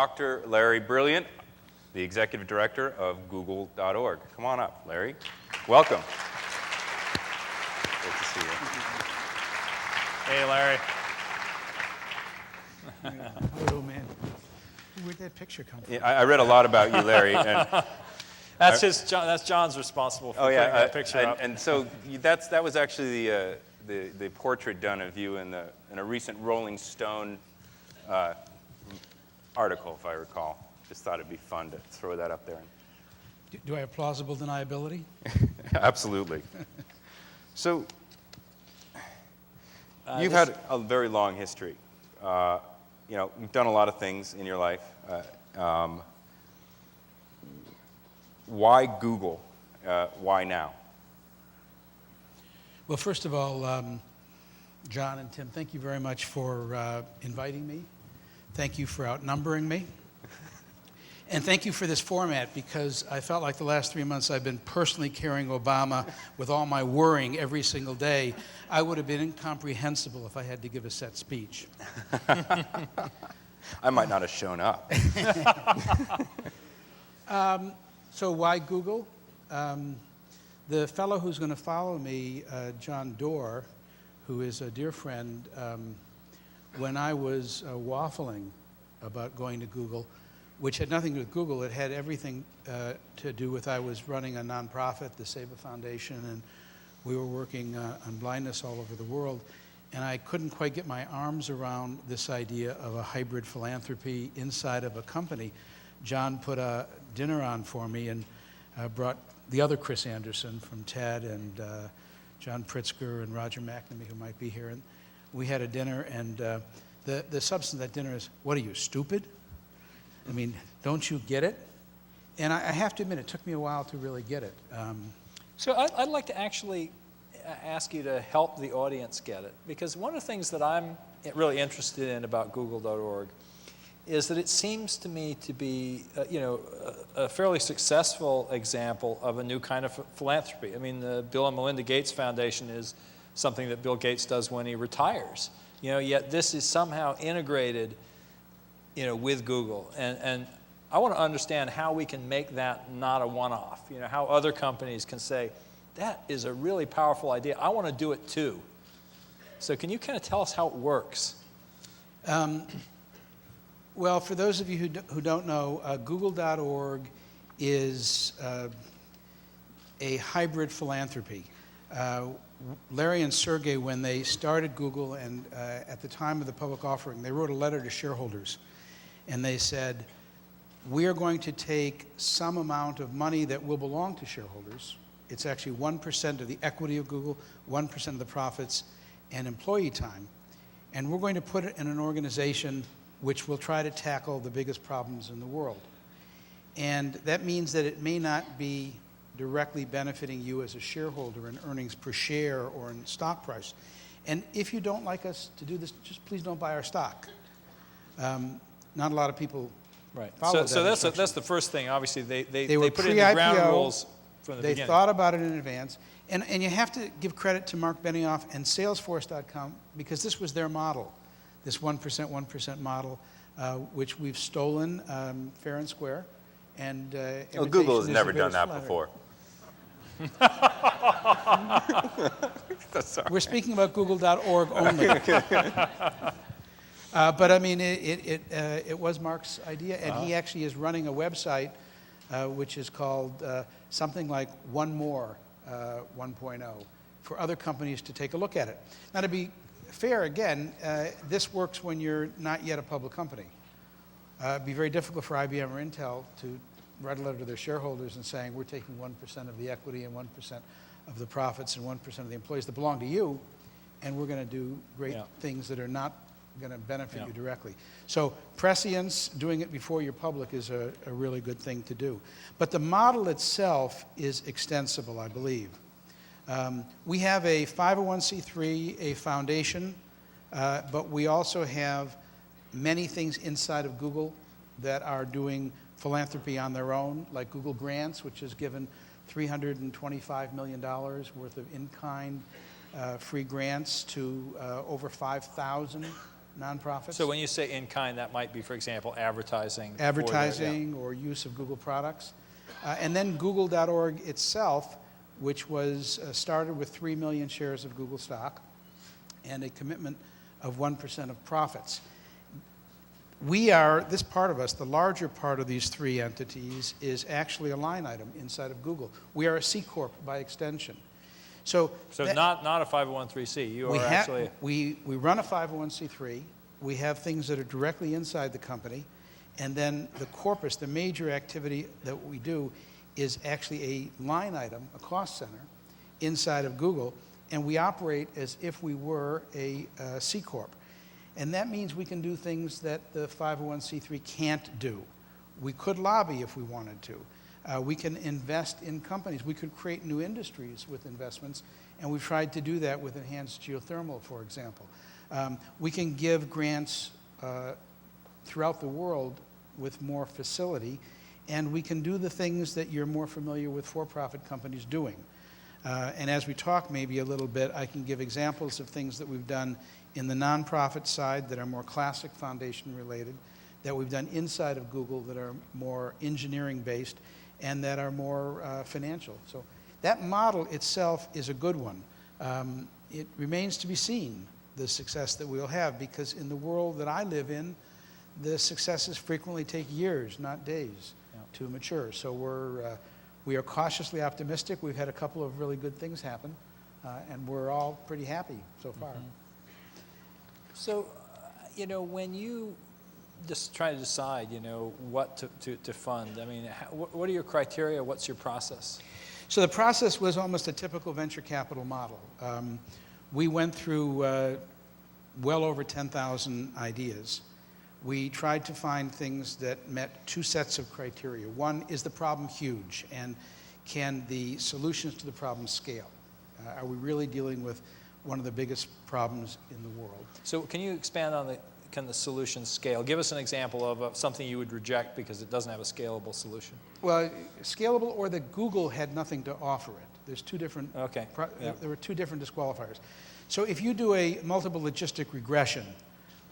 Dr. Larry Brilliant, the Executive Director of Google.org. Come on up, Larry. Welcome. Great to see you. Hey, Larry. Oh, man. Where'd that picture come from? Yeah, I read a lot about you, Larry. And That's John's responsible for putting that picture up. And so that was actually the portrait done of you in a recent Rolling Stone article, if I recall. Just thought it'd be fun to throw that up there. Do I have plausible deniability? Absolutely. So you've had a very long history. You've done a lot of things in your life. Why Google? Why now? Well, first of all, John and Tim, thank you very much for inviting me. Thank you for outnumbering me. And thank you for this format, because I felt like the last 3 months I've been personally carrying Obama with all my worrying every single day. I would have been incomprehensible if I had to give a set speech. I might not have shown up. So why Google? The fellow who's going to follow me, John Doerr, who is a dear friend, when I was waffling about going to Google, which had nothing to do with Google, it had everything to do with I was running a nonprofit, the Saba Foundation, and we were working on blindness all over the world. And I couldn't quite get my arms around this idea of a hybrid philanthropy inside of a company. John put a dinner on for me and brought the other Chris Anderson from TED and John Pritzker and Roger McNamee, who might be here. And we had a dinner, and the substance of that dinner is, what are you, stupid? I mean, don't you get it? And I have to admit, it took me a while to really get it. So I'd like to actually ask you to help the audience get it, because one of the things that I'm really interested in about Google.org is that it seems to me to be, a fairly successful example of a new kind of philanthropy. I mean, the Bill and Melinda Gates Foundation is something that Bill Gates does when he retires. Yet this is somehow integrated, with Google. And I want to understand how we can make that not a one-off. How other companies can say, that is a really powerful idea. I want to do it too. So can you kind of tell us how it works? Well, for those of you who don't know, Google.org is a hybrid philanthropy. Larry and Sergey, when they started Google, and at the time of the public offering, they wrote a letter to shareholders. And they said, we are going to take some amount of money that will belong to shareholders. It's actually 1% of the equity of Google, 1% of the profits, and employee time. And we're going to put it in an organization which will try to tackle the biggest problems in the world. And that means that it may not be directly benefiting you as a shareholder in earnings per share or in stock price. And if you don't like us to do this, just please don't buy our stock. Not a lot of people follow that. So that's the first thing. Obviously, they put in the pre-IPO, ground rules from the beginning. They thought about it in advance. And you have to give credit to Mark Benioff and Salesforce.com, because this was their model, this 1% model, which we've stolen fair and square. And Google has never done that before. We're speaking about Google.org only. But I mean, it was Mark's idea, and he actually is running a website which is called something like One More 1.0 for other companies to take a look at it. Now, to be fair, again, this works when you're not yet a public company. It'd be very difficult for IBM or Intel to write a letter to their shareholders and saying, we're taking 1% of the equity and 1% of the profits and 1% of the employees that belong to you, and we're going to do great things that are not going to benefit you directly. So prescience, doing it before you're public, is a really good thing to do. But the model itself is extensible, I believe. We have a 501c3, a foundation, but we also have many things inside of Google that are doing philanthropy on their own, like Google Grants, which has given $325 million worth of in-kind free grants to over 5,000 nonprofits. So when you say in kind, that might be, for example, advertising. Advertising or use of Google products. And then Google.org itself, which was started with 3 million shares of Google stock and a commitment of 1% of profits. We are, this part of us, the larger part of these three entities, is actually a line item inside of Google. We are a C Corp by extension. So not a 501(c)(3). You are actually... We run a 501c3. We have things that are directly inside the company. And then the corpus, the major activity that we do, is actually a line item, a cost center, inside of Google. And we operate as if we were a C Corp. And that means we can do things that the 501c3 can't do. We could lobby if we wanted to. We can invest in companies. We could create new industries with investments, and we've tried to do that with enhanced geothermal, for example. We can give grants throughout the world with more facility, and we can do the things that you're more familiar with for-profit companies doing. And as we talk maybe a little bit, I can give examples of things that we've done in the nonprofit side that are more classic foundation related, that we've done inside of Google that are more engineering based, and that are more financial. So that model itself is a good one. It remains to be seen, the success that we'll have, because in the world that I live in, the successes frequently take years, not days, to mature. So we are cautiously optimistic. We've had a couple of really good things happen, and we're all pretty happy so far. Mm-hmm. So, when you just try to decide, what to fund, I mean, what are your criteria? What's your process? So the process was almost a typical venture capital model. We went through well over 10,000 ideas. We tried to find things that met two sets of criteria. One, is the problem huge, and can the solutions to the problem scale? Are we really dealing with one of the biggest problems in the world? So can you expand on can the solution scale? Give us an example of something you would reject because it doesn't have a scalable solution. Well, scalable, or that Google had nothing to offer it. There's two different, there were two different disqualifiers. So if you do a multiple logistic regression,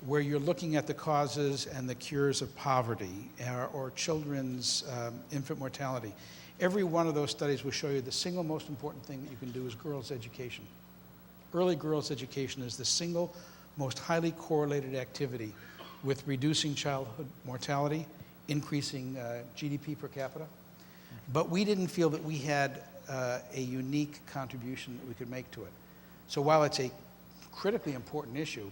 where you're looking at the causes and the cures of poverty or children's infant mortality, every one of those studies will show you the single most important thing that you can do is girls' education. Early girls' education is the single most highly correlated activity with reducing childhood mortality, increasing GDP per capita. But we didn't feel that we had a unique contribution that we could make to it. So while it's a critically important issue,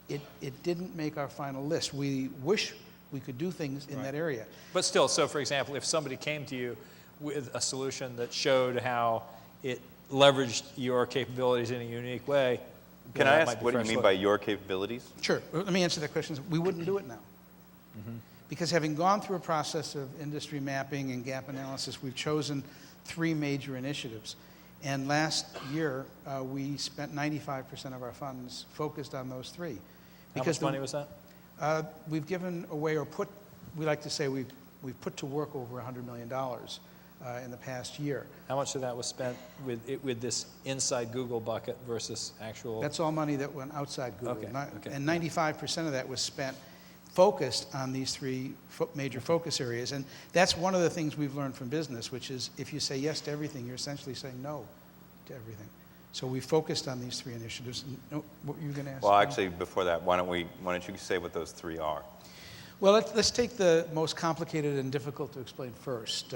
it didn't make our final list. We wish we could do things in that area. But still, so for example, if somebody came to you with a solution that showed how it leveraged your capabilities in a unique way. Can I ask what do you mean by your capabilities? Sure. Let me answer that question. We wouldn't do it now. Mm-hmm. Because having gone through a process of industry mapping and gap analysis, we've chosen 3 major initiatives. And last year, we spent 95% of our funds focused on those 3. How much money was that? We've given away, we like to say we've put to work over $100 million in the past year. How much of that was spent with this inside Google bucket versus actual? That's all money that went outside Google. Okay. And 95% of that was spent focused on these 3 major focus areas. And that's one of the things we've learned from business, which is if you say yes to everything, you're essentially saying no to everything. So we focused on these 3 initiatives. What were you going to ask? Well, actually, before that, why don't you say what those 3 are? Well, let's take the most complicated and difficult to explain first.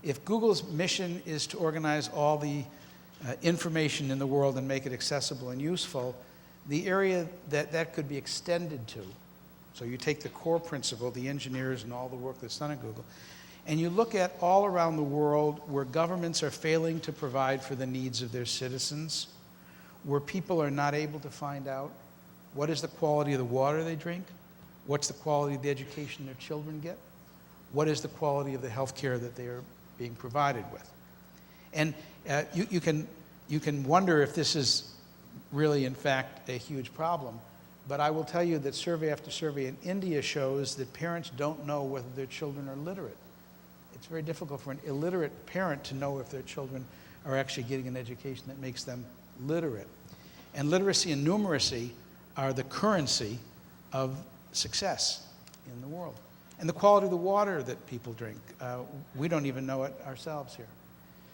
If Google's mission is to organize all the information in the world and make it accessible and useful, the area that could be extended to, so you take the core principle, the engineers and all the work that's done at Google, and you look at all around the world where governments are failing to provide for the needs of their citizens, where people are not able to find out what is the quality of the water they drink, what's the quality of the education their children get, what is the quality of the health care that they are being provided with. And you can wonder if this is really, in fact, a huge problem. But I will tell you that survey after survey in India shows that parents don't know whether their children are literate. It's very difficult for an illiterate parent to know if their children are actually getting an education that makes them literate. And literacy and numeracy are the currency of success in the world. And the quality of the water that people drink, we don't even know it ourselves here.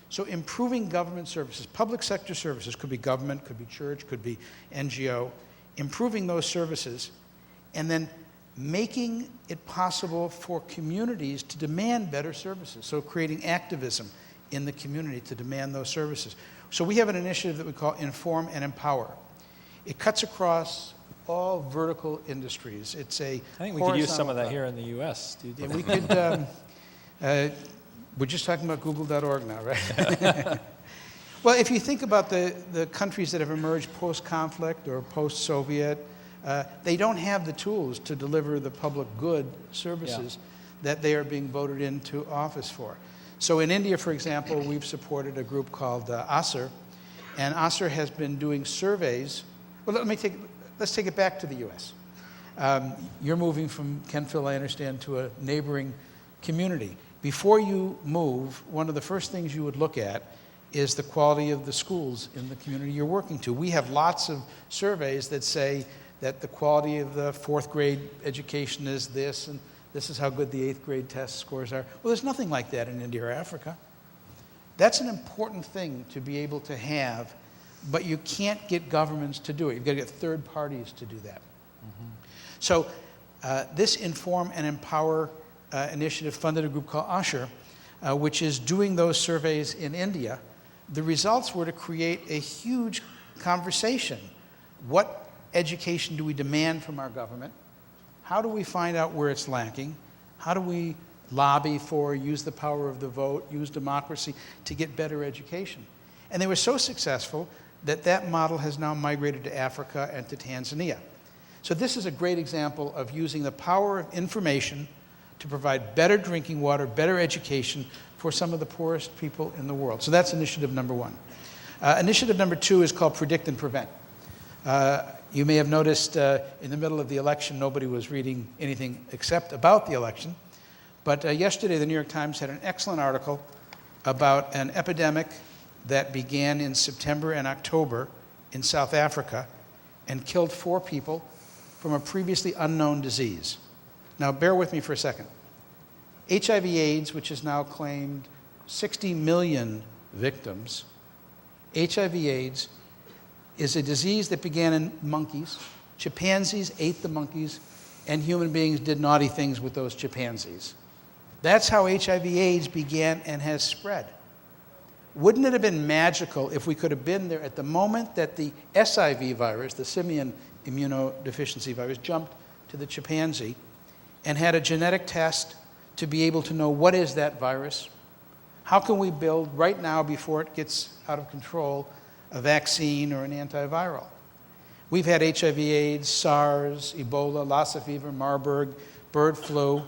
So improving government services, public sector services, could be government, could be church, could be NGO, improving those services, and then making it possible for communities to demand better services. So creating activism in the community to demand those services. So we have an initiative that we call Inform and Empower. It cuts across all vertical industries. It's a I think we could use some of that here in the U.S. Yeah, we could. We're just talking about Google.org now, right? Well, if you think about the countries that have emerged post-conflict or post-Soviet, they don't have the tools to deliver the public good services that they are being voted into office for. So in India, for example, we've supported a group called ASER, and ASER has been doing surveys. Well, let's take it back to the U.S. You're moving from Kentville, I understand, to a neighboring community. Before you move, one of the first things you would look at is the quality of the schools in the community you're working to. We have lots of surveys that say that the quality of the 4th grade education is this, and this is how good the 8th grade test scores are. Well, there's nothing like that in India or Africa. That's an important thing to be able to have, but you can't get governments to do it. You've got to get third parties to do that. Mm-hmm. So this Inform and Empower initiative funded a group called ASER, which is doing those surveys in India. The results were to create a huge conversation. What education do we demand from our government? How do we find out where it's lacking? How do we lobby for, use the power of the vote, use democracy to get better education? And they were so successful that that model has now migrated to Africa and to Tanzania. So this is a great example of using the power of information to provide better drinking water, better education for some of the poorest people in the world. So that's initiative number 1. Initiative number 2 is called Predict and Prevent. You may have noticed in the middle of the election, nobody was reading anything except about the election. But yesterday, the New York Times had an excellent article about an epidemic that began in September and October in South Africa and killed 4 people from a previously unknown disease. Now, bear with me for a second. HIV/AIDS, which has now claimed 60 million victims, HIV/AIDS is a disease that began in monkeys. Chimpanzees ate the monkeys, and human beings did naughty things with those chimpanzees. That's how HIV/AIDS began and has spread. Wouldn't it have been magical if we could have been there at the moment that the SIV virus, the simian immunodeficiency virus, jumped to the chimpanzee and had a genetic test to be able to know what is that virus? How can we build right now, before it gets out of control, a vaccine or an antiviral? We've had HIV/AIDS, SARS, Ebola, Lassa fever, Marburg, bird flu.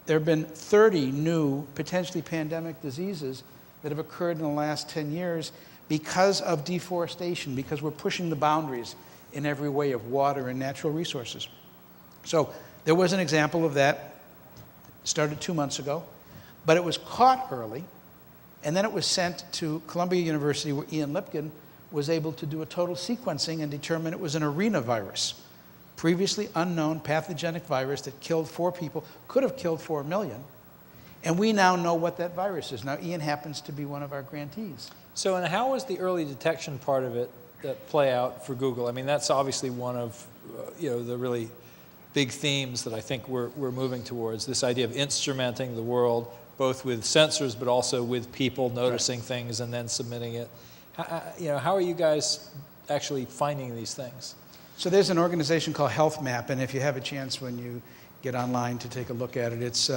There have been 30 new, potentially pandemic diseases that have occurred in the last 10 years because of deforestation, because we're pushing the boundaries in every way of water and natural resources. So there was an example of that, started 2 months ago, but it was caught early, and then it was sent to Columbia University, where Ian Lipkin was able to do a total sequencing and determine it was an arenavirus, previously unknown pathogenic virus that killed 4 people, could have killed 4 million, and we now know what that virus is. Now, Ian happens to be one of our grantees. So, and how was the early detection part of it that play out for Google? I mean, that's obviously one of the really big themes that I think we're moving towards, this idea of instrumenting the world, both with sensors but also with people noticing things and then submitting it. How are you guys actually finding these things? So there's an organization called Health Map, and if you have a chance when you get online to take a look at it, it's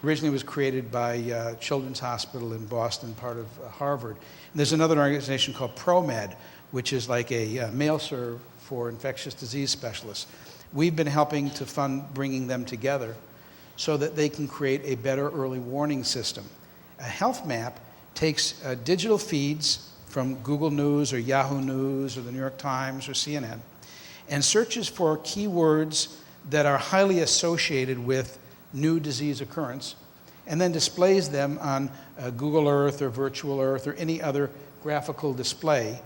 originally was created by Children's Hospital in Boston, part of Harvard. And there's another organization called ProMed, which is like a mail serve for infectious disease specialists. We've been helping to fund bringing them together so that they can create a better early warning system. A Health Map takes digital feeds from Google News or Yahoo News or the New York Times or CNN and searches for keywords that are highly associated with new disease occurrence, and then displays them on Google Earth or Virtual Earth or any other graphical display,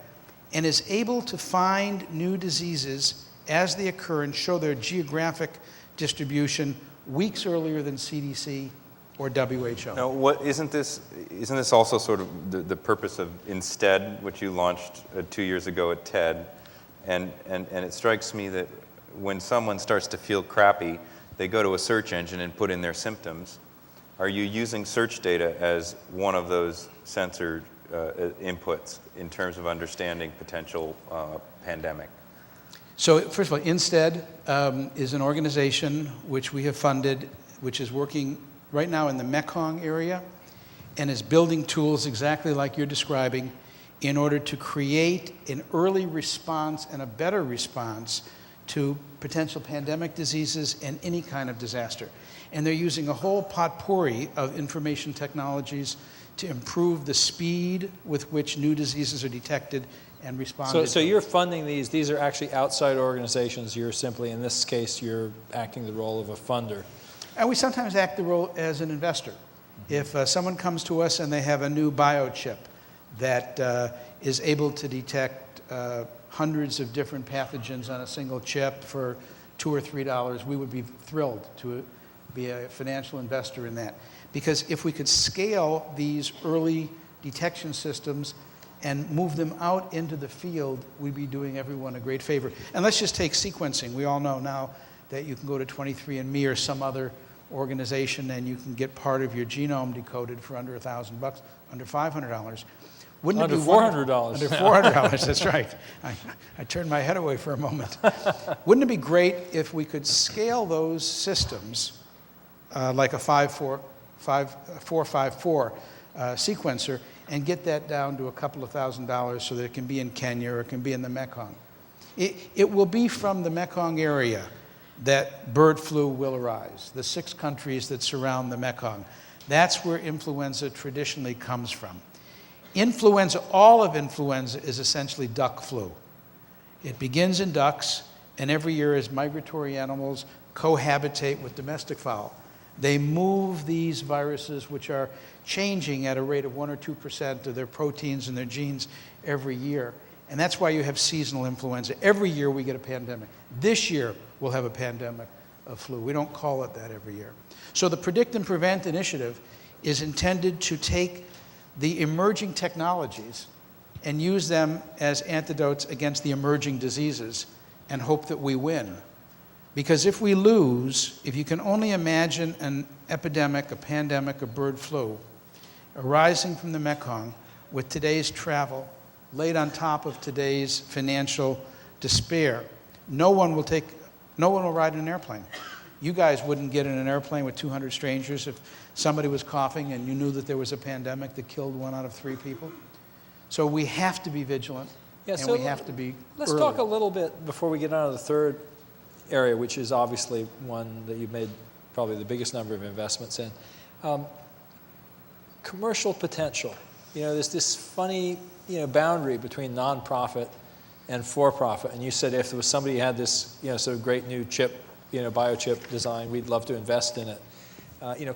and is able to find new diseases as they occur and show their geographic distribution weeks earlier than CDC or WHO. Now, isn't this also sort of the purpose of Instead, which you launched 2 years ago at TED? And it strikes me that when someone starts to feel crappy, they go to a search engine and put in their symptoms. Are you using search data as one of those sensor inputs in terms of understanding potential pandemic? So first of all, Instead is an organization which we have funded, which is working right now in the Mekong area and is building tools exactly like you're describing in order to create an early response and a better response to potential pandemic diseases and any kind of disaster. And they're using a whole potpourri of information technologies to improve the speed with which new diseases are detected and responded So to. you're funding these. These are actually outside organizations. You're simply, in this case, you're acting the role of a funder. And we sometimes act the role as an investor. If someone comes to us and they have a new biochip that is able to detect hundreds of different pathogens on a single chip for $2 or $3, we would be thrilled to be a financial investor in that. Because if we could scale these early detection systems and move them out into the field, we'd be doing everyone a great favor. And let's just take sequencing. We all know now that you can go to 23andMe or some other organization and you can get part of your genome decoded for under $1,000, under $500. Wouldn't Under it be $400. Under $400, that's right. I turned my head away for a moment. Wouldn't it be great if we could scale those systems like a 454 sequencer and get that down to a couple of $1,000s so that it can be in Kenya or it can be in the Mekong. It will be from the Mekong area that bird flu will arise, the 6 countries that surround the Mekong. That's where influenza traditionally comes from. Influenza, all of influenza is essentially duck flu. It begins in ducks, and every year as migratory animals cohabitate with domestic fowl, they move these viruses, which are changing at a rate of 1 or 2% of their proteins and their genes every year. And that's why you have seasonal influenza. Every year we get a pandemic. This year we'll have a pandemic of flu. We don't call it that every year. So the Predict and Prevent initiative is intended to take the emerging technologies and use them as antidotes against the emerging diseases and hope that we win. Because if we lose, if you can only imagine an epidemic, a pandemic, a bird flu arising from the Mekong with today's travel laid on top of today's financial despair, no one will ride in an airplane. You guys wouldn't get in an airplane with 200 strangers if somebody was coughing and you knew that there was a pandemic that killed 1 out of 3 people. So we have to be vigilant, and we have to be Let's early. talk a little bit before we get on to the third area, which is obviously one that you've made probably the biggest number of investments in. Commercial potential. You know, there's this funny, boundary between nonprofit and for-profit. And you said if there was somebody who had this, sort of great new chip, biochip design, we'd love to invest in it.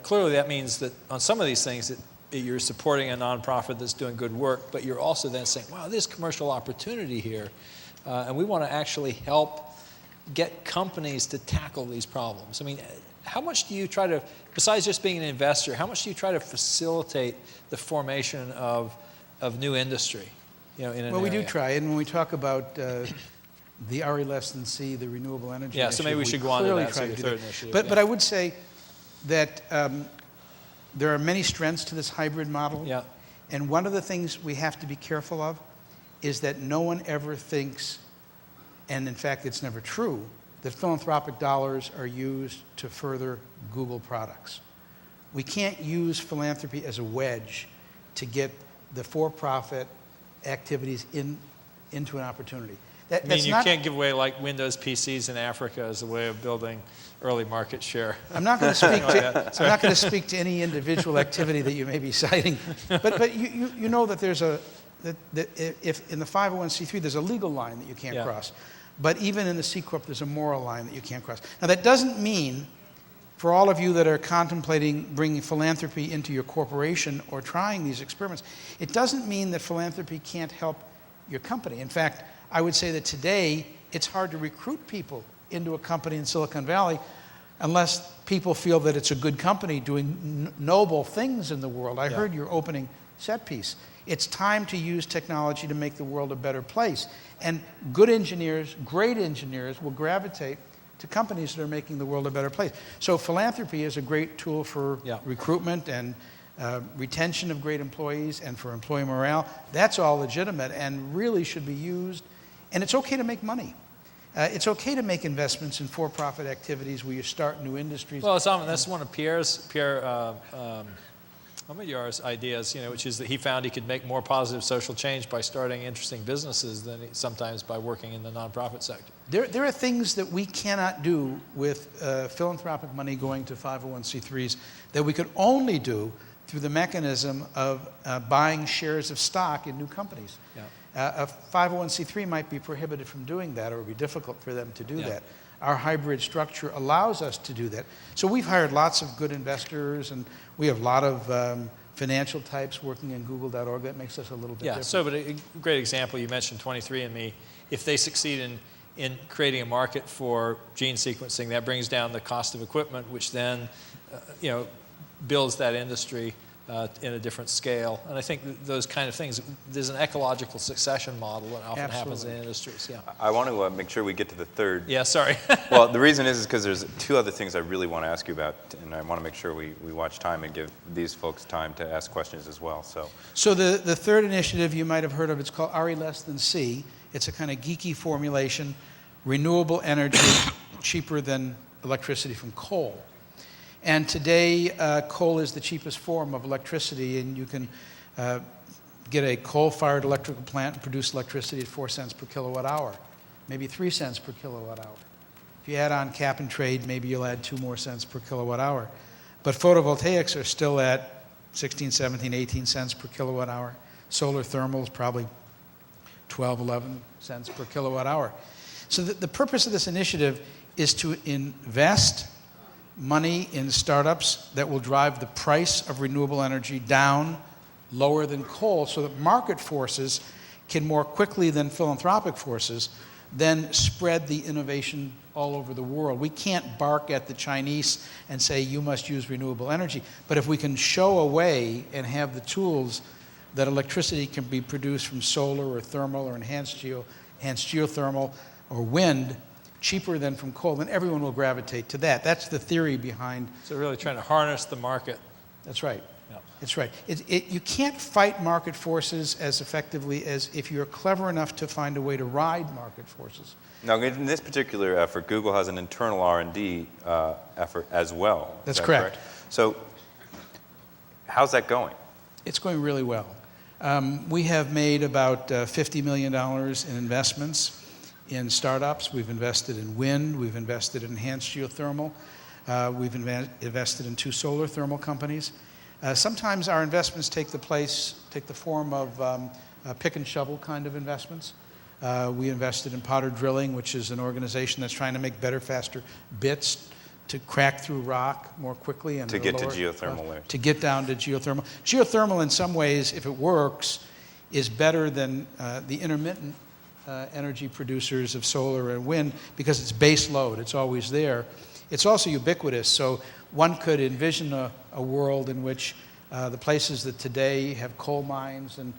Clearly that means that on some of these things that you're supporting a nonprofit that's doing good work, but you're also then saying, wow, there's commercial opportunity here, and we want to actually help get companies to tackle these problems. I mean, how much do you try to, besides just being an investor, how much do you try to facilitate the formation of new industry, in an Well, we area? do try, and when we talk about the RE-C, the renewable energy Yeah, initiative, so maybe we should go on to clearly that, so try your to do third that. initiative. But I would say that there are many strengths to this hybrid model. Yeah. And one of the things we have to be careful of is that no one ever thinks, and in fact it's never true, that philanthropic dollars are used to further Google products. We can't use philanthropy as a wedge to get the for-profit activities into an opportunity. I mean, you can't give away like Windows PCs in Africa as a way of building early market share. I'm not going to speak to I'm not going to speak to any individual activity that you may be citing, but you know that there's that if in the 501c3 there's a legal line that you can't cross, but even in the C Corp there's a moral line that you can't cross. Now that doesn't mean, for all of you that are contemplating bringing philanthropy into your corporation or trying these experiments, it doesn't mean that philanthropy can't help your company. In fact, I would say that today it's hard to recruit people into a company in Silicon Valley unless people feel that it's a good company doing noble things in the world. I heard your opening set piece. It's time to use technology to make the world a better place. And good engineers, great engineers, will gravitate to companies that are making the world a better place. So philanthropy is a great tool for recruitment and retention of great employees and for employee morale. That's all legitimate and really should be used. And it's okay to make money. It's okay to make investments in for-profit activities where you start new industries. Well, that's one of Pierre Omidyar's ideas, which is that he found he could make more positive social change by starting interesting businesses than sometimes by working in the nonprofit sector. There are things that we cannot do with philanthropic money going to 501c3s that we could only do through the mechanism of buying shares of stock in new companies. Yeah. A 501c3 might be prohibited from doing that, or it would be difficult for them to do that. Our hybrid structure allows us to do that. So we've hired lots of good investors, and we have a lot of financial types working in google.org. That makes us a little bit different. So but a great example, you mentioned 23andMe. If they succeed in creating a market for gene sequencing, that brings down the cost of equipment, which then builds that industry in a different scale. And I think those kind of things, there's an ecological succession model that often happens in industries. I want to make sure we get to the third. Yeah, sorry. Well, the reason is because there's two other things I really want to ask you about, and I want to make sure we watch time and give these folks time to ask questions as well. So the third initiative you might have heard of, it's called RE less than C. It's a kind of geeky formulation, renewable energy cheaper than electricity from coal. And today, coal is the cheapest form of electricity, and you can get a coal-fired electrical plant and produce electricity at 4 cents per kilowatt hour, maybe 3 cents per kilowatt hour. If you add on cap and trade, maybe you'll add 2 more cents per kilowatt hour. But photovoltaics are still at 16, 17, 18 cents per kilowatt hour. Solar thermal is probably 12, 11 cents per kilowatt hour. So the purpose of this initiative is to invest money in startups that will drive the price of renewable energy down lower than coal, so that market forces can more quickly than philanthropic forces then spread the innovation all over the world. We can't bark at the Chinese and say, you must use renewable energy. But if we can show a way and have the tools that electricity can be produced from solar or thermal or enhanced geothermal or wind cheaper than from coal, then everyone will gravitate to that. That's the theory behind. So really trying to harness the market. That's right. Yeah. That's right. You can't fight market forces as effectively as if you're clever enough to find a way to ride market forces. Now, in this particular effort, Google has an internal R&D effort as well. That's correct. So how's that going? It's going really well. We have made about $50 million in investments in startups. We've invested in wind. We've invested in enhanced geothermal. We've invested in 2 solar thermal companies. Sometimes our investments take the form of pick and shovel kind of investments. We invested in Powder Drilling, which is an organization that's trying to make better, faster bits to crack through rock more quickly and to get to geothermal layers. To get down to geothermal. Geothermal, in some ways, if it works, is better than the intermittent energy producers of solar and wind because it's base load. It's always there. It's also ubiquitous, so one could envision a world in which the places that today have coal mines and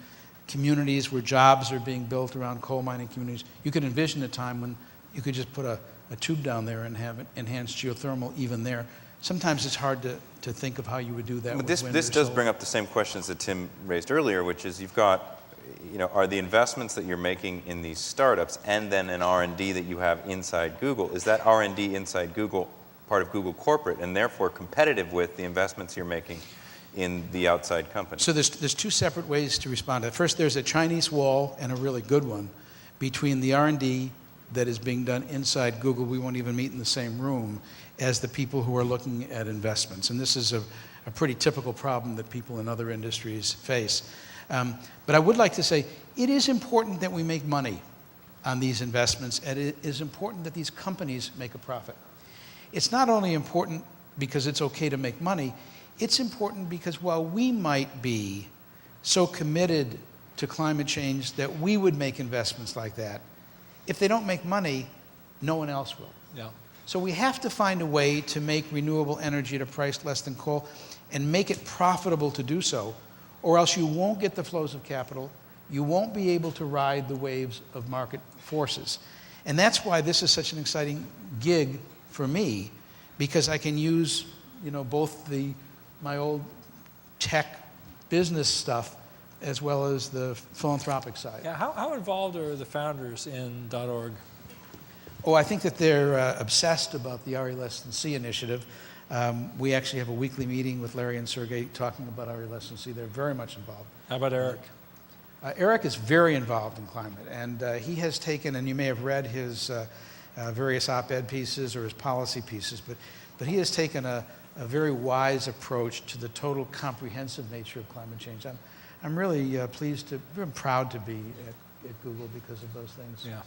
communities where jobs are being built around coal mining communities, you could envision a time when you could just put a tube down there and have enhanced geothermal even there. Sometimes it's hard to think of how you would do that. But with wind this or does solar. bring up the same questions that Tim raised earlier, which is you've got, are the investments that you're making in these startups and then in R&D that you have inside Google, is that R&D inside Google part of Google corporate and therefore competitive with the investments you're making in the outside company? So there's 2 separate ways to respond to that. First, there's a Chinese wall, and a really good one, between the R&D that is being done inside Google. We won't even meet in the same room as the people who are looking at investments. And this is a pretty typical problem that people in other industries face. But I would like to say it is important that we make money on these investments, and it is important that these companies make a profit. It's not only important because it's okay to make money, it's important because while we might be so committed to climate change that we would make investments like that, If they don't make money, no one else will. Yeah. So we have to find a way to make renewable energy at a price less than coal and make it profitable to do so, or else you won't get the flows of capital, you won't be able to ride the waves of market forces. And that's why this is such an exciting gig for me, because I can use, both my old tech business stuff as well as the philanthropic side. Yeah. How involved are the founders in .org? Oh, I think that they're obsessed about the RE Less Than C initiative. We actually have a weekly meeting with Larry and Sergey talking about RE Less Than C. They're very much involved. How about Eric? Eric is very involved in climate, and he has taken, and you may have read his various op-ed pieces or his policy pieces, but he has taken a very wise approach to the total comprehensive nature of climate change. I'm really I'm proud to be at Google because of those things. Yeah.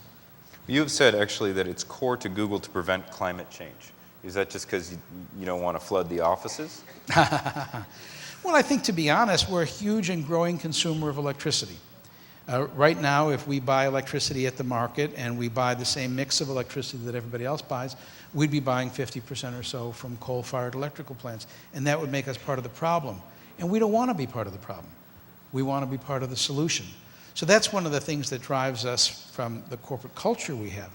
You have said actually that it's core to Google to prevent climate change. Is that just because you don't want to flood the offices? Well, I think, to be honest, we're a huge and growing consumer of electricity. Right now, if we buy electricity at the market and we buy the same mix of electricity that everybody else buys, we'd be buying 50% or so from coal-fired electrical plants, and that would make us part of the problem. And we don't want to be part of the problem. We want to be part of the solution. So that's one of the things that drives us from the corporate culture we have.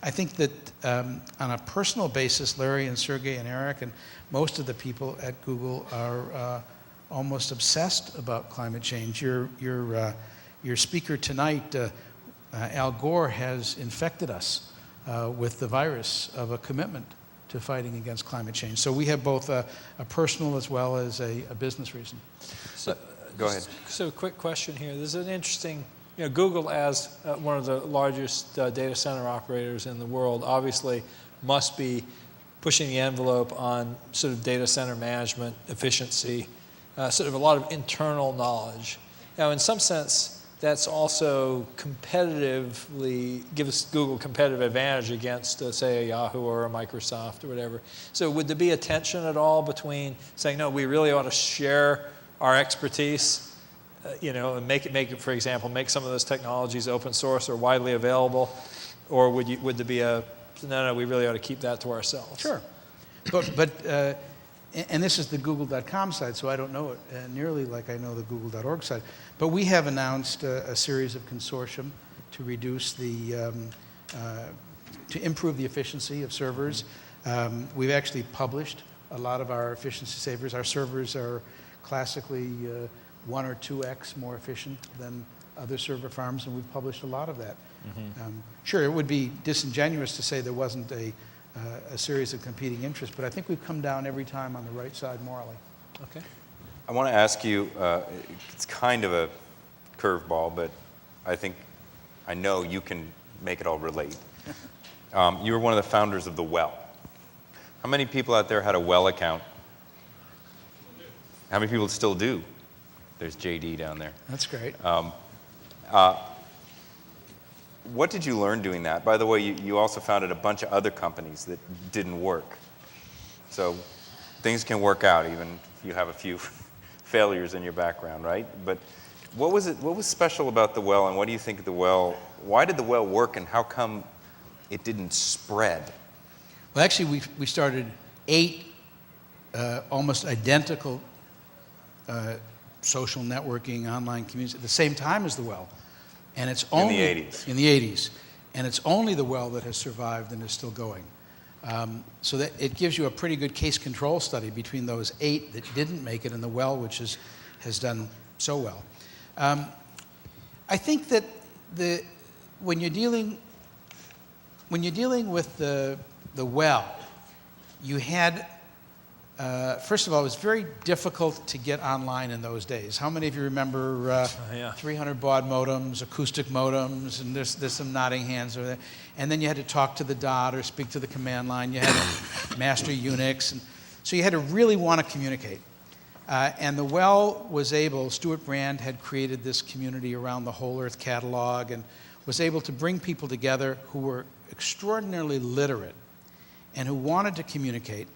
I think that on a personal basis, Larry and Sergey and Eric and most of the people at Google are almost obsessed about climate change. Your speaker tonight, Al Gore, has infected us with the virus of a commitment to fighting against climate change. So we have both a personal as well as a business reason. So, Go ahead. So a quick question here. There's an interesting, Google as one of the largest data center operators in the world obviously must be pushing the envelope on sort of data center management, efficiency, sort of a lot of internal knowledge. Now, in some sense, that's also competitively, gives Google competitive advantage against, say, a Yahoo or a Microsoft or whatever. So would there be a tension at all between saying, no, we really ought to share our expertise, and make it, for example, make some of those technologies open source or widely available, or would there be no, we really ought to keep that to ourselves? Sure, but and this is the Google.com side, so I don't know it nearly like I know the Google.org side. But we have announced a series of consortium to reduce to improve the efficiency of servers. We've actually published a lot of our efficiency savers. Our servers are classically 1 or 2x more efficient than other server farms, and we've published a lot of that. Mm-hmm. Sure, it would be disingenuous to say there wasn't a series of competing interests, but I think we've come down every time on the right side morally. Okay. I want to ask you, it's kind of a curveball, but I know you can make it all relate. You were one of the founders of The Well. How many people out there had a Well account? How many people still do? There's JD down there. That's great. What did you learn doing that? By the way, you also founded a bunch of other companies that didn't work. So things can work out even if you have a few failures in your background, right? But what was special about The Well, and what do you think of The Well? Why did The Well work, and how come it didn't spread? Well, actually, we started 8 almost identical social networking online communities at the same time as The Well. And it's only in the 80s. In the 80s. And it's only The Well that has survived and is still going. So that it gives you a pretty good case control study between those 8 that didn't make it and The Well, which has done so well. I think that when you're dealing with the Well, you had first of all, it was very difficult to get online in those days. How many of you remember 300 baud modems, acoustic modems, and there's some nodding hands over there. And then you had to talk to the dot or speak to the command line. You had to master Unix. And so you had to really want to communicate. And The Well was able, Stuart Brand had created this community around the Whole Earth catalog and was able to bring people together who were extraordinarily literate and who wanted to communicate.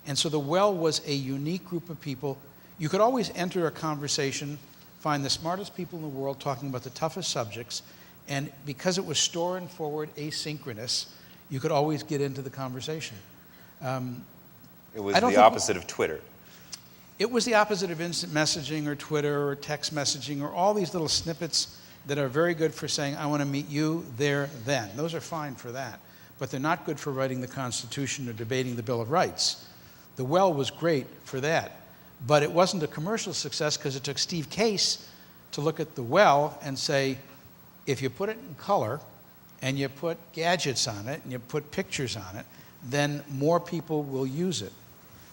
And so The Well was a unique group of people. You could always enter a conversation, find the smartest people in the world talking about the toughest subjects, And because it was store and forward asynchronous, you could always get into the conversation. It was I don't the think- opposite of Twitter. It was the opposite of instant messaging or Twitter or text messaging or all these little snippets that are very good for saying, I want to meet you there, then. Those are fine for that. But they're not good for writing the Constitution or debating the Bill of Rights. The well was great for that. But it wasn't a commercial success because it took Steve Case to look at the well and say, if you put it in color and you put gadgets on it and you put pictures on it, then more people will use it.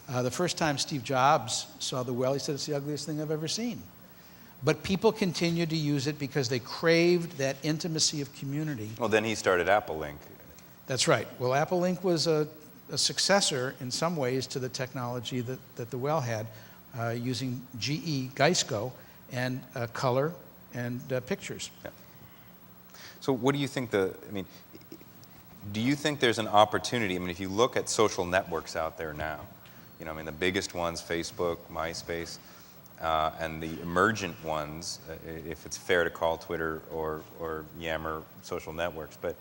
The first time Steve Jobs saw the well, he said, it's the ugliest thing I've ever seen. But people continued to use it because they craved that intimacy of community. Well, then he started Apple Link. That's right. Well, Apple Link was a successor in some ways to the technology that the well had, using GE Geisco and color and pictures. Yeah. So what do you think do you think there's an opportunity? I mean, if you look at social networks out there now, the biggest ones, Facebook, MySpace, and the emergent ones, if it's fair to call Twitter or Yammer social networks, but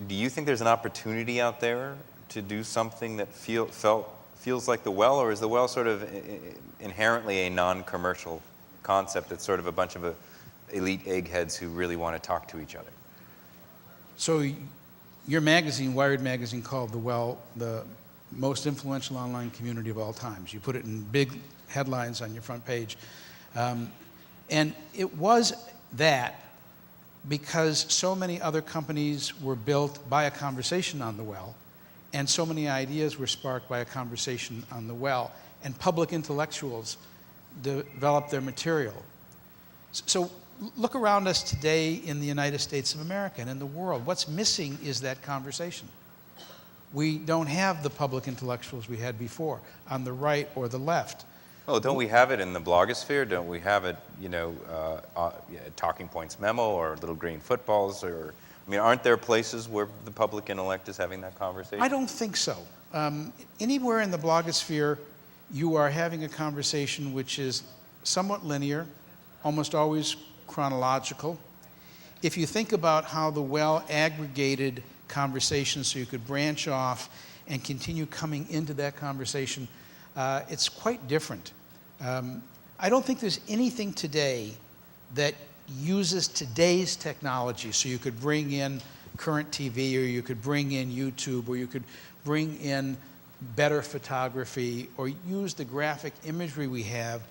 do you think there's an opportunity out there to do something that feels like the well, or is the well sort of inherently a non-commercial concept that's sort of a bunch of elite eggheads who really want to talk to each other? So your magazine, Wired magazine, called the well the most influential online community of all times. You put it in big headlines on your front page. And it was that because so many other companies were built by a conversation on the well, and so many ideas were sparked by a conversation on the well, and public intellectuals developed their material. So look around us today in the United States of America and in the world. What's missing is that conversation. We don't have the public intellectuals we had before, on the right or the left. Oh, don't we have it in the blogosphere? Don't we have it, Talking Points Memo or Little Green Footballs? Aren't there places where the public intellect is having that conversation? I don't think so. Anywhere in the blogosphere, you are having a conversation which is somewhat linear, almost always chronological. If you think about how the well aggregated conversations so you could branch off and continue coming into that conversation, it's quite different. I don't think there's anything today that uses today's technology, so you could bring in current TV, or you could bring in YouTube, or you could bring in better photography, or use the graphic imagery we have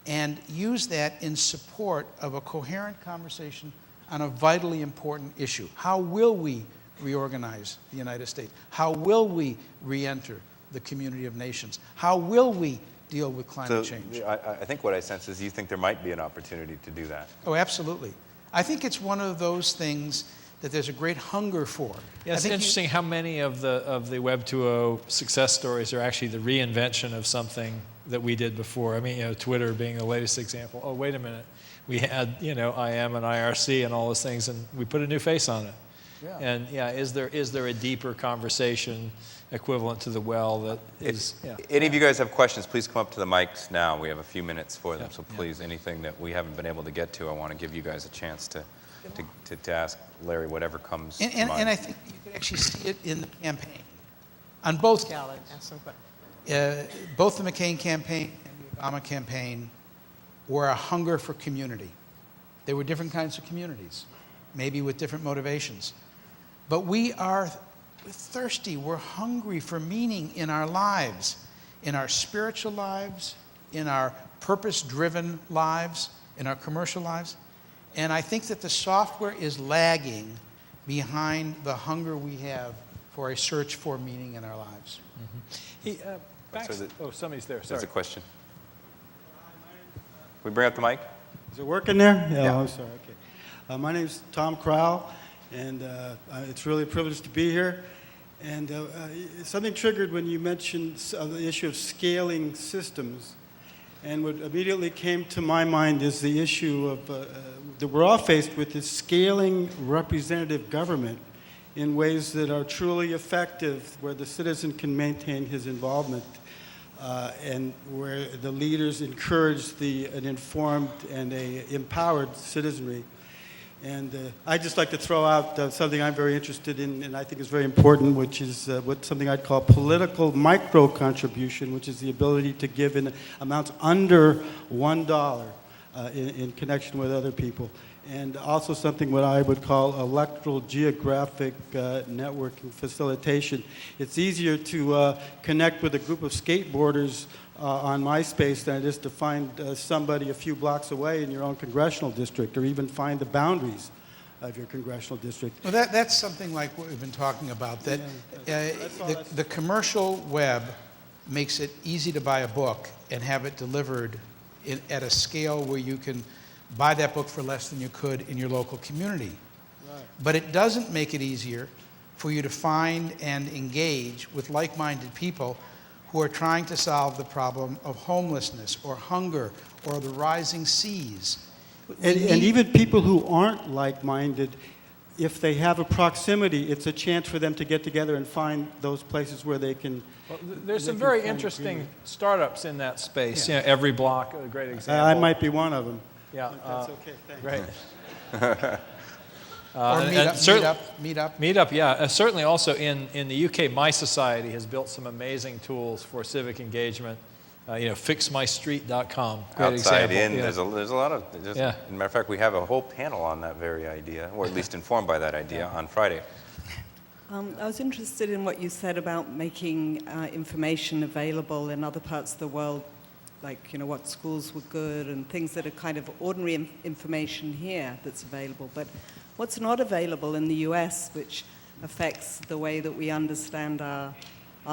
and use that in support of a coherent conversation on a vitally important issue. How will we reorganize the United States? How will we re-enter the community of nations? How will we deal with climate change? I think what I sense is you think there might be an opportunity to do that. Oh, absolutely. I think it's one of those things that there's a great hunger for. Yeah, it's interesting how many of the Web 2.0 success stories are actually the reinvention of something that we did before. Twitter being the latest example. Oh, wait a minute. We had, IM and IRC and all those things, and we put a new face on it. Yeah. And is there a deeper conversation equivalent to the well that is? Any of you guys have questions, please come up to the mics now. We have a few minutes for them, Yeah. so please, anything that we haven't been able to get to, I want to give you guys a chance to ask Larry whatever comes to mind. And I think you can actually see it in the campaign. On both, both the McCain campaign and the Obama campaign were a hunger for community. They were different kinds of communities, maybe with different motivations. But we're thirsty, we're hungry for meaning in our lives, in our spiritual lives, in our purpose-driven lives, in our commercial lives. And I think that the software is lagging behind the hunger we have for a search for meaning in our lives. Mm-hmm. Somebody's there. Sorry. There's a question. We bring up the mic? Is it working there? Yeah. Oh, I'm sorry. Okay. My name is Tom Crowell, and it's really a privilege to be here. And something triggered when you mentioned the issue of scaling systems. And what immediately came to my mind is the issue of that we're all faced with is scaling representative government in ways that are truly effective, where the citizen can maintain his involvement, and where the leaders encourage an informed and a empowered citizenry. And I'd just like to throw out something I'm very interested in and I think is very important, which is something I'd call political micro-contribution, which is the ability to give in amounts under $1 in connection with other people. And also something what I would call electoral geographic networking facilitation. It's easier to connect with a group of skateboarders on MySpace than it is to find somebody a few blocks away in your own congressional district, or even find the boundaries of your congressional district. Well, that's something like what we've been talking about, that the commercial web makes it easy to buy a book and have it delivered at a scale where you can buy that book for less than you could in your local community. Right. But it doesn't make it easier for you to find and engage with like-minded people who are trying to solve the problem of homelessness or hunger or the rising seas. And even people who aren't like-minded, if they have a proximity, it's a chance for them to get together and find those places where they can. Well, there's some very interesting startups in that space. Yeah. Every Block, a great example. I might be one of them. Yeah, that's okay. Thanks. Great. Or Meetup. Meetup, yeah. Certainly also in the UK, My Society has built some amazing tools for civic engagement. Fixmystreet.com. Great Outside example. in, Yeah. there's a lot of, as a matter of fact, we have a whole panel on that very idea, or at least informed by that idea on Friday. I was interested in what you said about making information available in other parts of the world, like what schools were good and things that are kind of ordinary information here that's available. But what's not available in the US, which affects the way that we understand our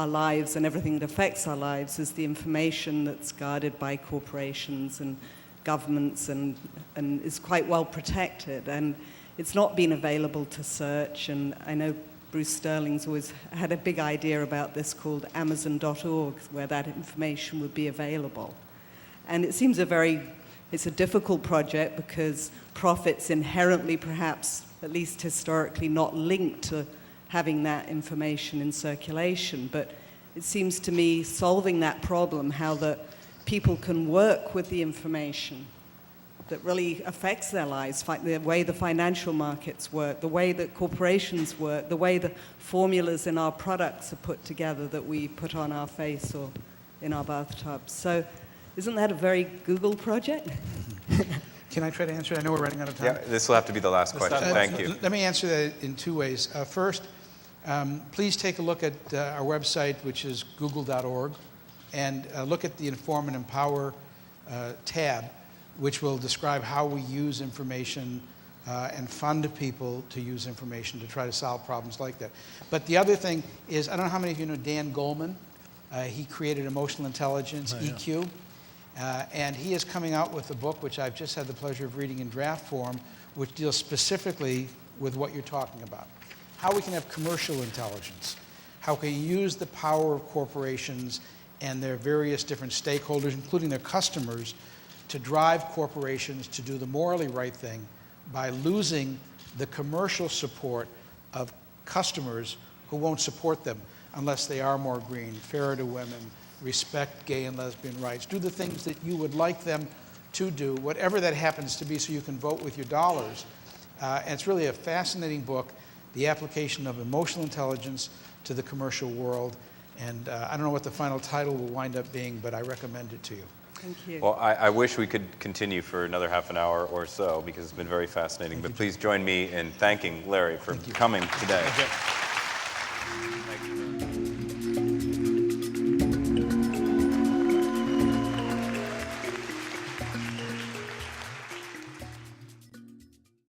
lives and everything that affects our lives, is the information that's guarded by corporations and governments and is quite well protected. And it's not been available to search. And I know Bruce Sterling's always had a big idea about this called Amazon.org, where that information would be available. And it seems it's a difficult project because profit's inherently, perhaps, at least historically, not linked to having that information in circulation. But it seems to me solving that problem, how the people can work with the information that really affects their lives, the way the financial markets work, the way that corporations work, the way the formulas in our products are put together that we put on our face or in our bathtubs. So isn't that a very Google project? Can I try to answer it? I know we're running out of time. Yeah, this will have to be the last question. Thank you. Let me answer that in two ways. First, please take a look at our website, which is google.org, and look at the Inform and Empower tab, which will describe how we use information and fund people to use information to try to solve problems like that. But the other thing is, I don't know how many of you know Dan Goleman. He created Emotional Intelligence, EQ. And he is coming out with a book, which I've just had the pleasure of reading in draft form, which deals specifically with what you're talking about. How we can have commercial intelligence. How can you use the power of corporations and their various different stakeholders, including their customers, to drive corporations to do the morally right thing by losing the commercial support of customers who won't support them unless they are more green, fairer to women, respect gay and lesbian rights, do the things that you would like them to do, whatever that happens to be, so you can vote with your dollars. And it's really a fascinating book, the application of emotional intelligence to the commercial world. And I don't know what the final title will wind up being, but I recommend it to you. Thank you. Well, I wish we could continue for another half an hour or so because it's been very fascinating. But please join me in thanking Larry for coming today. Thank you. Thank you.